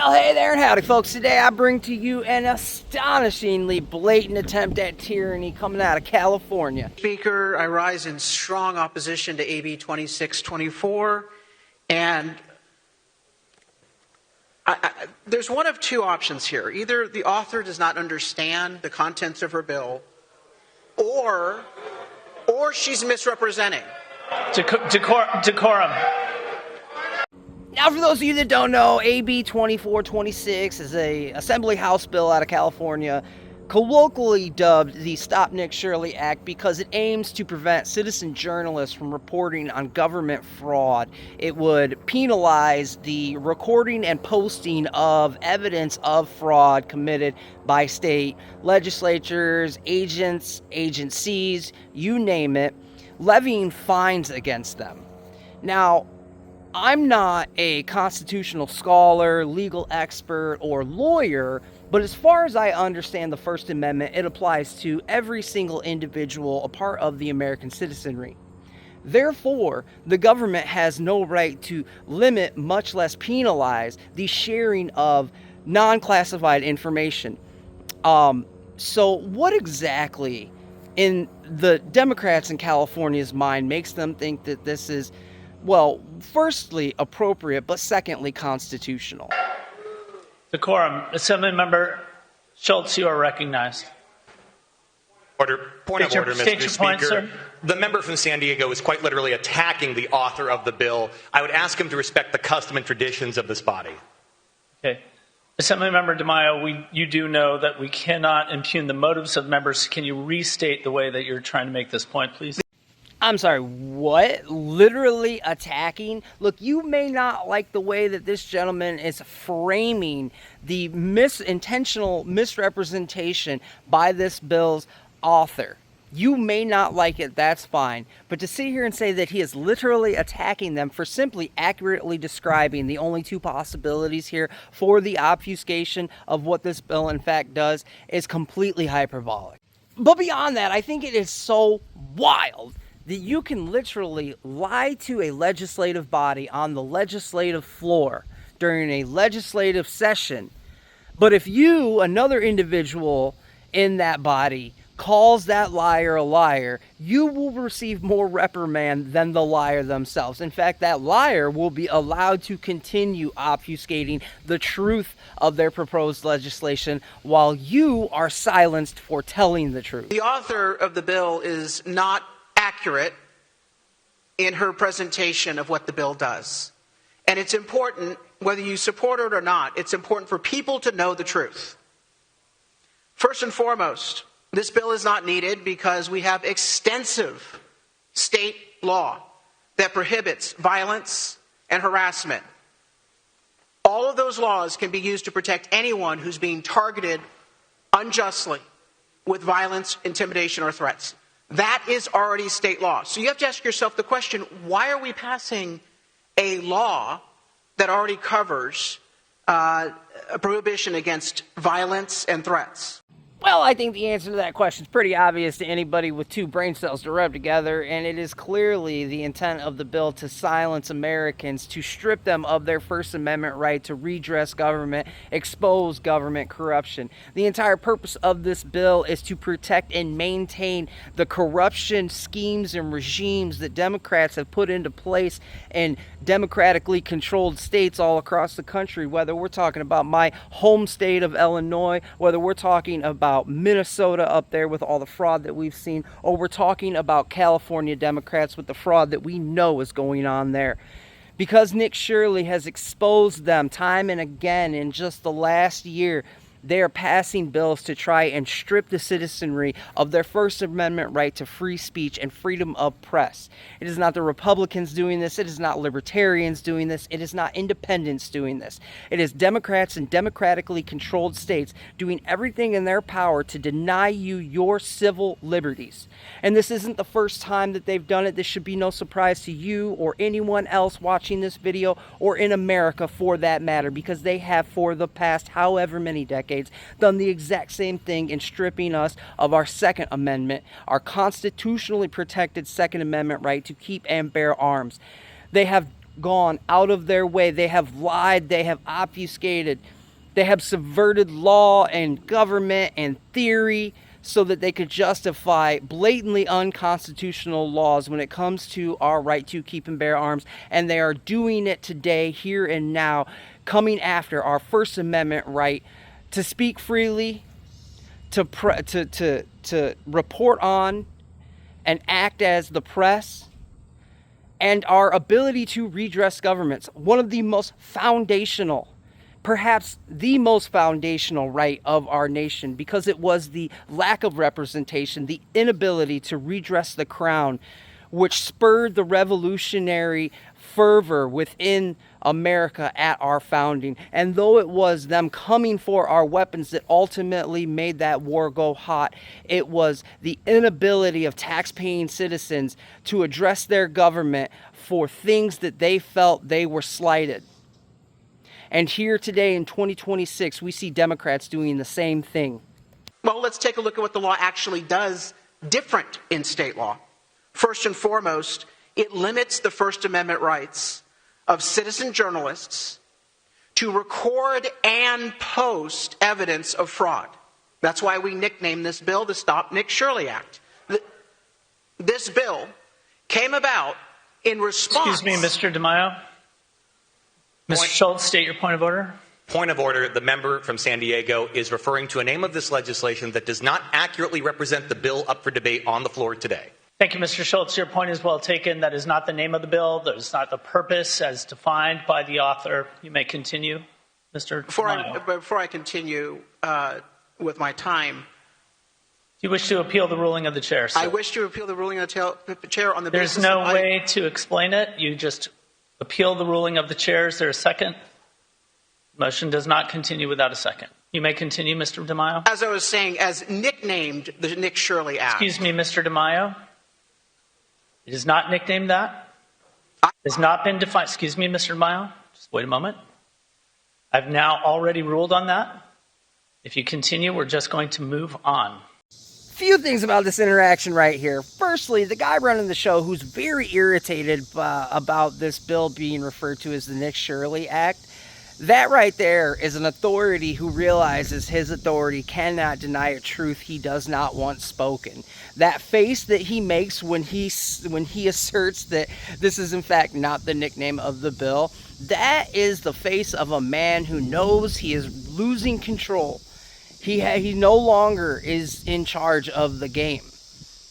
Well, hey there and howdy, folks. Today I bring to you an astonishingly blatant attempt at tyranny coming out of California. Speaker, I rise in strong opposition to AB 2624, and there's one of two options here. Either the author does not understand the contents of her bill, or she's misrepresenting. Decorum. Now, for those of you that don't know, AB 2426 is an Assembly House bill out of California, colloquially dubbed the Stop Nick Shirley Act, because it aims to prevent citizen journalists from reporting on government fraud. It would penalize the recording and posting of evidence of fraud committed by state legislatures, agencies, you name it, levying fines against them. Now, I'm not a constitutional scholar, legal expert, or lawyer, but as far as I understand the First Amendment, it applies to every single individual a part of the American citizenry. Therefore, the government has no right to limit, much less penalize, the sharing of non-classified information. So what exactly in the Democrats in California's mind makes them think that this is, well, firstly, appropriate, but secondly, constitutional? Decorum. Assemblymember Schultz, you are recognized. Point of order, Mr. Speaker. Point, sir. The member from San Diego is quite literally attacking the author of the bill. I would ask him to respect the custom and traditions of this body. Okay. Assemblymember DeMaio, you do know that we cannot impugn the motives of members. Can you restate the way that you're trying to make this point, please? I'm sorry, what? Literally attacking? Look, you may not like the way that this gentleman is framing the intentional misrepresentation by this bill's author. You may not like it, that's fine. But to sit here and say that he is literally attacking them for simply accurately describing the only two possibilities here for the obfuscation of what this bill in fact does is completely hyperbolic. But beyond that, I think it is so wild that you can literally lie to a legislative body on the legislative floor during a legislative session. But if you, another individual in that body, calls that liar a liar, you will receive more reprimand than the liar themselves. In fact, that liar will be allowed to continue obfuscating the truth of their proposed legislation while you are silenced for telling the truth. The author of the bill is not accurate in her presentation of what the bill does. And it's important, whether you support it or not, it's important for people to know the truth. First and foremost, this bill is not needed because we have extensive state law that prohibits violence and harassment. All of those laws can be used to protect anyone who's being targeted unjustly with violence, intimidation, or threats. That is already state law. So you have to ask yourself the question, why are we passing a law that already covers a prohibition against violence and threats? Well, I think the answer to that question is pretty obvious to anybody with two brain cells to rub together, and it is clearly the intent of the bill to silence Americans, to strip them of their First Amendment right to redress government, expose government corruption. The entire purpose of this bill is to protect and maintain the corruption schemes and regimes that Democrats have put into place in democratically controlled states all across the country, whether we're talking about my home state of Illinois, whether we're talking about Minnesota up there with all the fraud that we've seen, or we're talking about California Democrats with the fraud that we know is going on there. Because Nick Shirley has exposed them time and again in just the last year, they are passing bills to try and strip the citizenry of their First Amendment right to free speech and freedom of press. It is not the Republicans doing this. It is not libertarians doing this. It is not independents doing this. It is Democrats in democratically controlled states doing everything in their power to deny you your civil liberties. And this isn't the first time that they've done it. This should be no surprise to you or anyone else watching this video, or in America for that matter, because they have for the past however many decades done the exact same thing in stripping us of our Second Amendment, our constitutionally protected Second Amendment right to keep and bear arms. They have gone out of their way. They have lied. They have obfuscated. They have subverted law and government and theory so that they could justify blatantly unconstitutional laws when it comes to our right to keep and bear arms. And they are doing it today, here and now, coming after our First Amendment right to speak freely, to report on and act as the press, and our ability to redress governments. One of the most foundational, perhaps the most foundational right of our nation, because it was the lack of representation, the inability to redress the crown, which spurred the revolutionary fervor within America at our founding. And though it was them coming for our weapons that ultimately made that war go hot, it was the inability of tax-paying citizens to address their government for things that they felt they were slighted. And here today in 2026, we see Democrats doing the same thing. Well, let's take a look at what the law actually does different in state law. First and foremost, it limits the First Amendment rights of citizen journalists to record and post evidence of fraud. That's why we nicknamed this bill the Stop Nick Shirley Act. This bill came about in response... Excuse me, Mr. DeMaio. Mr. Schultz, state your point of order. Point of order. The member from San Diego is referring to a name of this legislation that does not accurately represent the bill up for debate on the floor today. Thank you, Mr. Schultz. Your point is well taken. That is not the name of the bill. That is not the purpose as defined by the author. You may continue, Mr. DeMaio. Before I continue with my time... Do you wish to appeal the ruling of the chair, sir? I wish to appeal the ruling of the chair on the basis... There's no way to explain it. You just appeal the ruling of the chair. Is there a second? Motion does not continue without a second. You may continue, Mr. DeMaio. As I was saying, as nicknamed the Nick Shirley Act... Excuse me, Mr. DeMaio. It is not nicknamed that. It has not been defined. Excuse me, Mr. DeMaio. Just wait a moment. I've now already ruled on that. If you continue, we're just going to move on. Few things about this interaction right here. Firstly, the guy running the show who's very irritated about this bill being referred to as the Nick Shirley Act, that right there is an authority who realizes his authority cannot deny a truth he does not want spoken. That face that he makes when he asserts that this is in fact not the nickname of the bill, that is the face of a man who knows he is losing control. He no longer is in charge of the game.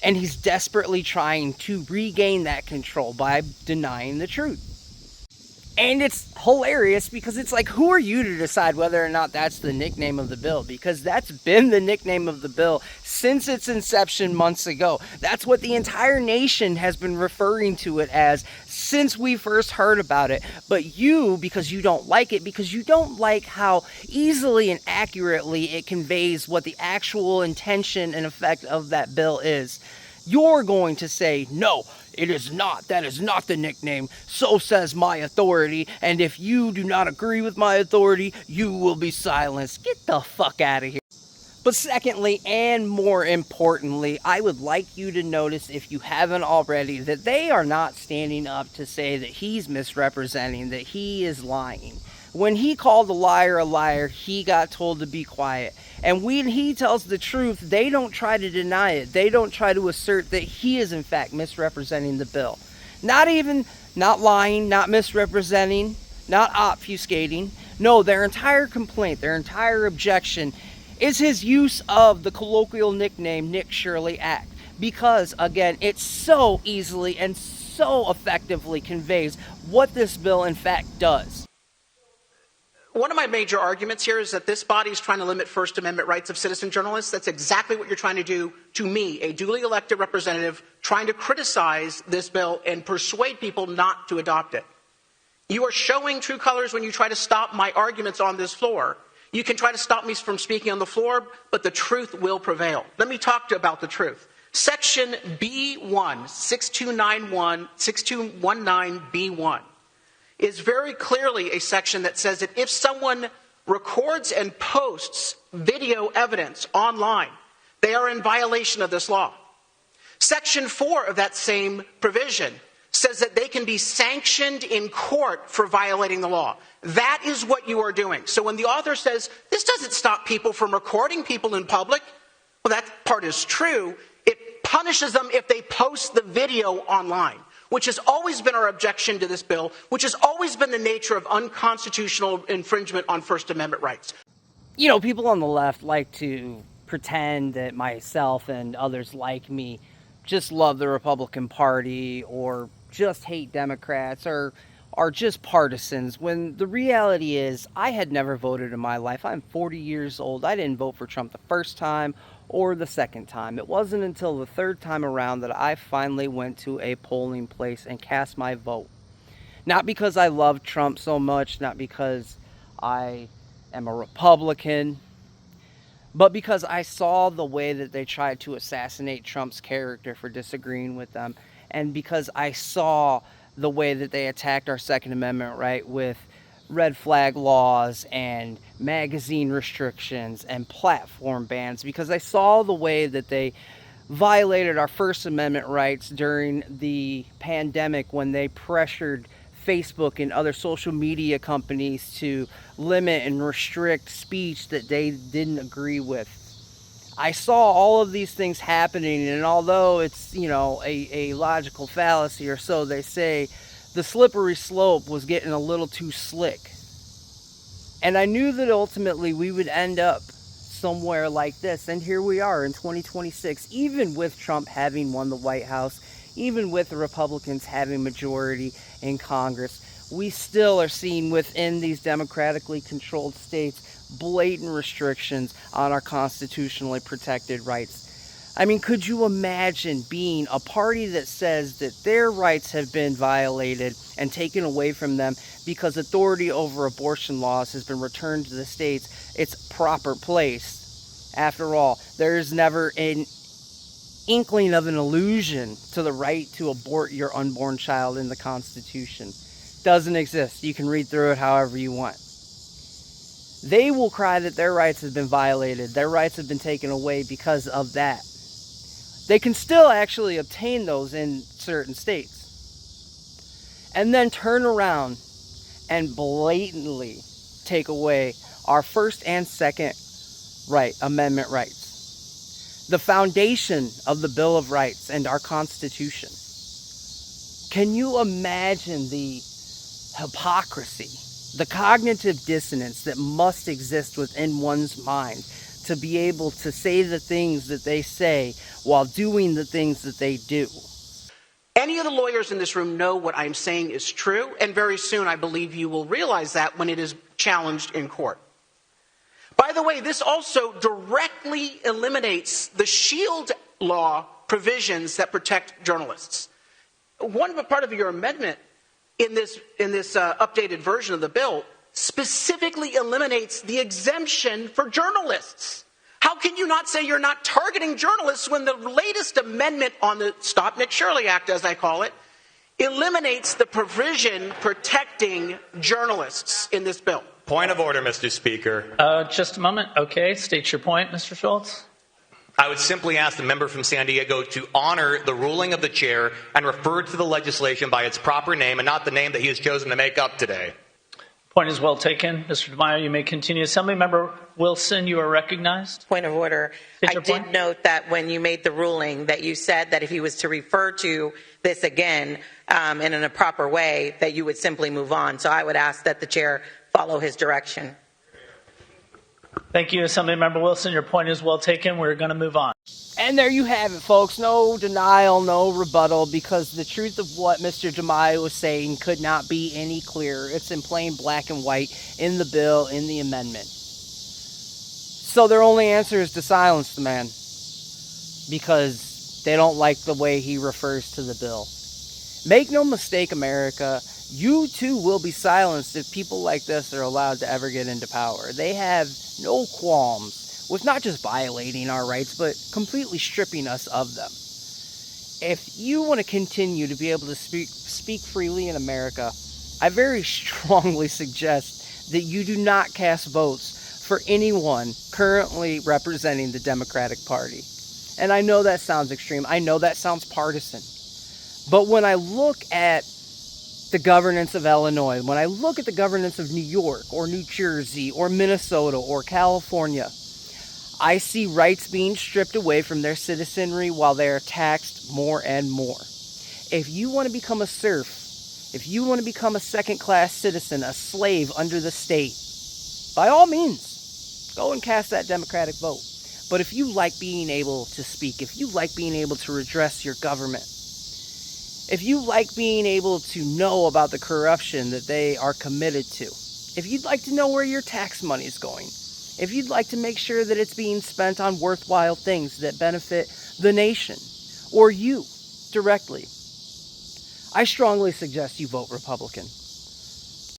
And he's desperately trying to regain that control by denying the truth. And it's hilarious because it's like, who are you to decide whether or not that's the nickname of the bill? Because that's been the nickname of the bill since its inception months ago. That's what the entire nation has been referring to it as since we first heard about it. But you, because you don't like it, because you don't like how easily and accurately it conveys what the actual intention and effect of that bill is, you're going to say, no, it is not. That is not the nickname. So says my authority. And if you do not agree with my authority, you will be silenced. Get the fuck out of here. But secondly, and more importantly, I would like you to notice, if you haven't already, that they are not standing up to say that he's misrepresenting, that he is lying. When he called a liar, he got told to be quiet. And when he tells the truth, they don't try to deny it. They don't try to assert that he is in fact misrepresenting the bill. Not lying, not misrepresenting, not obfuscating. No, their entire complaint, their entire objection is his use of the colloquial nickname Nick Shirley Act. Because, again, it so easily and so effectively conveys what this bill in fact does. One of my major arguments here is that this body is trying to limit First Amendment rights of citizen journalists. That's exactly what you're trying to do to me, a duly elected representative, trying to criticize this bill and persuade people not to adopt it. You are showing true colors when you try to stop my arguments on this floor. You can try to stop me from speaking on the floor, but the truth will prevail. Let me talk to you about the truth. Section B1, 6219B1, is very clearly a section that says that if someone records and posts video evidence online, they are in violation of this law. Section 4 of that same provision says that they can be sanctioned in court for violating the law. That is what you are doing. So when the author says, this doesn't stop people from recording people in public, well, that part is true. It punishes them if they post the video online, which has always been our objection to this bill, which has always been the nature of unconstitutional infringement on First Amendment rights. You know, people on the left like to pretend that myself and others like me just love the Republican Party or just hate Democrats or are just partisans, when the reality is I had never voted in my life. I'm 40 years old. I didn't vote for Trump the first time or the second time. It wasn't until the third time around that I finally went to a polling place and cast my vote. Not because I love Trump so much, not because I am a Republican, but because I saw the way that they tried to assassinate Trump's character for disagreeing with them, and because I saw the way that they attacked our Second Amendment right with red flag laws and magazine restrictions and platform bans, because I saw the way that they violated our First Amendment rights during the pandemic when they pressured Facebook and other social media companies to limit and restrict speech that they didn't agree with. I saw all of these things happening, and although it's, you know, a logical fallacy or so, they say the slippery slope was getting a little too slick. And I knew that ultimately we would end up somewhere like this, and here we are in 2026, even with Trump having won the White House, even with the Republicans having majority in Congress, we still are seeing within these democratically controlled states blatant restrictions on our constitutionally protected rights. I mean, could you imagine being a party that says that their rights have been violated and taken away from them because authority over abortion laws has been returned to the states its proper place? After all, there is never an inkling of an allusion to the right to abort your unborn child in the Constitution. Doesn't exist. You can read through it however you want. They will cry that their rights have been violated, their rights have been taken away because of that. They can still actually obtain those in certain states, and then turn around and blatantly take away our First and Second Amendment rights, the foundation of the Bill of Rights and our Constitution. Can you imagine the hypocrisy, the cognitive dissonance that must exist within one's mind to be able to say the things that they say while doing the things that they do? Any of the lawyers in this room know what I'm saying is true, and very soon I believe you will realize that when it is challenged in court. By the way, this also directly eliminates the shield law provisions that protect journalists. One part of your amendment in this updated version of the bill specifically eliminates the exemption for journalists. How can you not say you're not targeting journalists when the latest amendment on the Stop Nick Shirley Act, as I call it, eliminates the provision protecting journalists in this bill? Point of order, Mr. Speaker. Just a moment. Okay, state your point, Mr. Schultz. I would simply ask the member from San Diego to honor the ruling of the chair and refer to the legislation by its proper name and not the name that he has chosen to make up today. Point is well taken. Mr. DeMaio, you may continue. Assemblymember Wilson, you are recognized. Point of order. I did note that when you made the ruling that you said that if he was to refer to this again in a proper way, that you would simply move on. So I would ask that the chair follow his direction. Thank you, Assemblymember Wilson. Your point is well taken. We're going to move on. And there you have it, folks. No denial, no rebuttal, because the truth of what Mr. DeMaio was saying could not be any clearer. It's in plain black and white in the bill, in the amendment. So their only answer is to silence the man, because they don't like the way he refers to the bill. Make no mistake, America, you too will be silenced if people like this are allowed to ever get into power. They have no qualms with not just violating our rights, but completely stripping us of them. If you want to continue to be able to speak freely in America, I very strongly suggest that you do not cast votes for anyone currently representing the Democratic Party. And I know that sounds extreme. I know that sounds partisan. But when I look at the governance of Illinois, when I look at the governance of New York or New Jersey or Minnesota or California, I see rights being stripped away from their citizenry while they are taxed more and more. If you want to become a serf, if you want to become a second-class citizen, a slave under the state, by all means, go and cast that Democratic vote. But if you like being able to speak, if you like being able to redress your government, if you like being able to know about the corruption that they are committed to, if you'd like to know where your tax money is going, if you'd like to make sure that it's being spent on worthwhile things that benefit the nation or you directly, I strongly suggest you vote Republican.